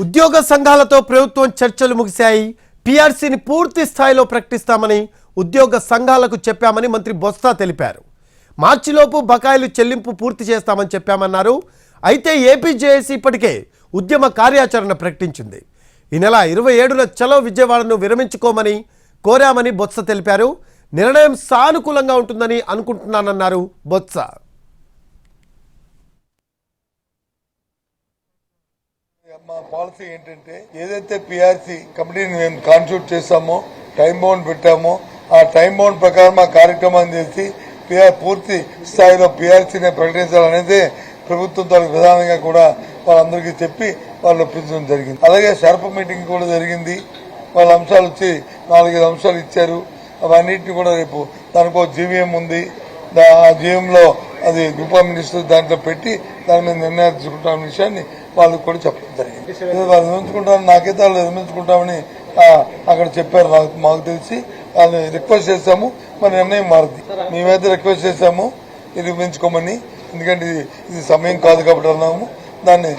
ఉద్యోగ సంఘాలతో ప్రభుత్వం చర్చలు ముగిశాయి. పీఆర్సీని పూర్తి స్థాయిలో ప్రకటిస్తామని ఉద్యోగ సంఘాలకు చెప్పామని మంత్రి బొత్స తెలిపారు. మార్చిలోపు బకాయిలు చెల్లింపు పూర్తి చేస్తామని చెప్పామన్నారు. అయితే ఏపీజేఏసీ ఇప్పటికే ఉద్యమ కార్యాచరణ ప్రకటించింది. ఈ నెల 27న చలో విజయవాడను విరమించుకోమని కోరామని బొత్స తెలిపారు. నిర్ణయం సానుకూలంగా ఉంటుందని అనుకుంటున్నానన్నారు బొత్స. మా పాలసీ ఏంటంటే ఏదైతే పీఆర్సీ కమిటీని మేము కాన్స్టిట్యూట్ చేస్తామో, టైం బౌండ్ పెట్టామో, ఆ టైం బౌండ్ ప్రకారం ఆ కార్యక్రమాన్ని చేసి పూర్తి స్థాయిలో పీఆర్సీని ప్రకటించాలనేది ప్రభుత్వం తన విధానంగా కూడా వాళ్ళందరికీ చెప్పి వాళ్ళు ఒప్పించడం జరిగింది. అలాగే షార్ప్ మీటింగ్ కూడా జరిగింది. వాళ్ళ అంశాలు వచ్చి 4-5 అంశాలు ఇచ్చారు. అవన్నింటినీ కూడా రేపు దానికో జీవీఎం ఉంది. ఆ జీవీఎంలో అది ఉప మినిస్టర్ దాంట్లో పెట్టి దాని మీద నిర్ణయాలు తీసుకుంటామనే విషయాన్ని వాళ్ళకి కూడా చెప్పడం జరిగింది. వాళ్ళు నిర్మించుకుంటామని నాకైతే వాళ్ళు నిర్మించుకుంటామని అక్కడ చెప్పారు. మాకు తెలిసి వాళ్ళని రిక్వెస్ట్ చేశాము. మరి నిర్ణయం మారుతుంది. మేమైతే రిక్వెస్ట్ చేశాము నిర్మించుకోమని. ఎందుకంటే ఇది సమయం కాదు కాబట్టి అన్నాము. దాన్ని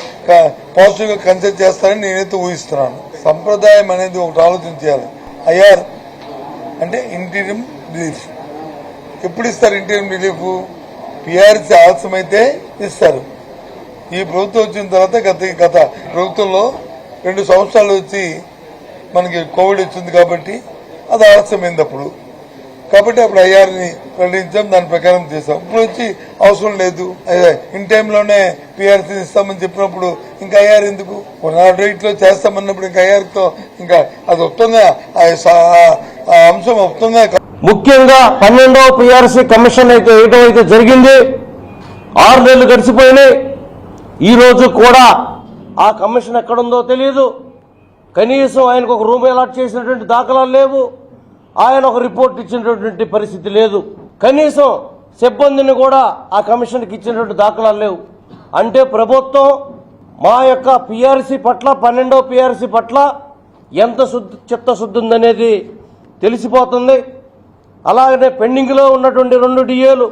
పాజిటివ్ గా కన్సిడర్ చేస్తారని నేనైతే ఊహిస్తున్నాను. సంప్రదాయం అనేది ఒకటి ఆలోచించాలి. ఐఆర్ అంటే ఇంటీరియం రిలీఫ్. ఎప్పుడు ఇస్తారు ఇంటీరియం రిలీఫ్? పీఆర్సీ ఆలస్యమైతే ఇస్తారు. ఈ ప్రభుత్వం వచ్చిన తర్వాత గత ప్రభుత్వంలో 2 సంవత్సరాలు వచ్చి మనకి కోవిడ్ వచ్చింది కాబట్టి అది ఆలస్యమైంది అప్పుడు. కాబట్టి అప్పుడు ఐఆర్ని ప్రకటించాం, దాని ప్రకారం చేసాం. ఇప్పుడు వచ్చి అవసరం లేదు, ఇన్ టైంలోనే పీఆర్సీ ఇస్తామని చెప్పినప్పుడు ఇంకా ఐఆర్ ఎందుకు? 108లో చేస్తామన్నప్పుడు ఇంకా ఐఆర్తో ఇంకా అది వస్తుందా? ఆ అంశం వస్తుందా? ముఖ్యంగా 12వ పీఆర్సీ కమిషన్ అయితే జరిగింది. 6 నెలలు గడిచిపోయినాయి. ఈ రోజు కూడా ఆ కమిషన్ ఎక్కడుందో తెలియదు. కనీసం ఆయనకు ఒక రూమ్ అలాట్ చేసినటువంటి దాఖలాలు లేవు. ఆయన ఒక రిపోర్ట్ ఇచ్చినటువంటి పరిస్థితి లేదు. కనీసం సిబ్బందిని కూడా ఆ కమిషన్కి ఇచ్చినటువంటి దాఖలాలు లేవు. అంటే ప్రభుత్వం మా యొక్క పీఆర్సీ పట్ల, 12వ పీఆర్సీ పట్ల ఎంత చిత్తశుద్ధి ఉందనేది తెలిసిపోతుంది. అలాగనే పెండింగ్లో ఉన్నటువంటి 2 డిఏలు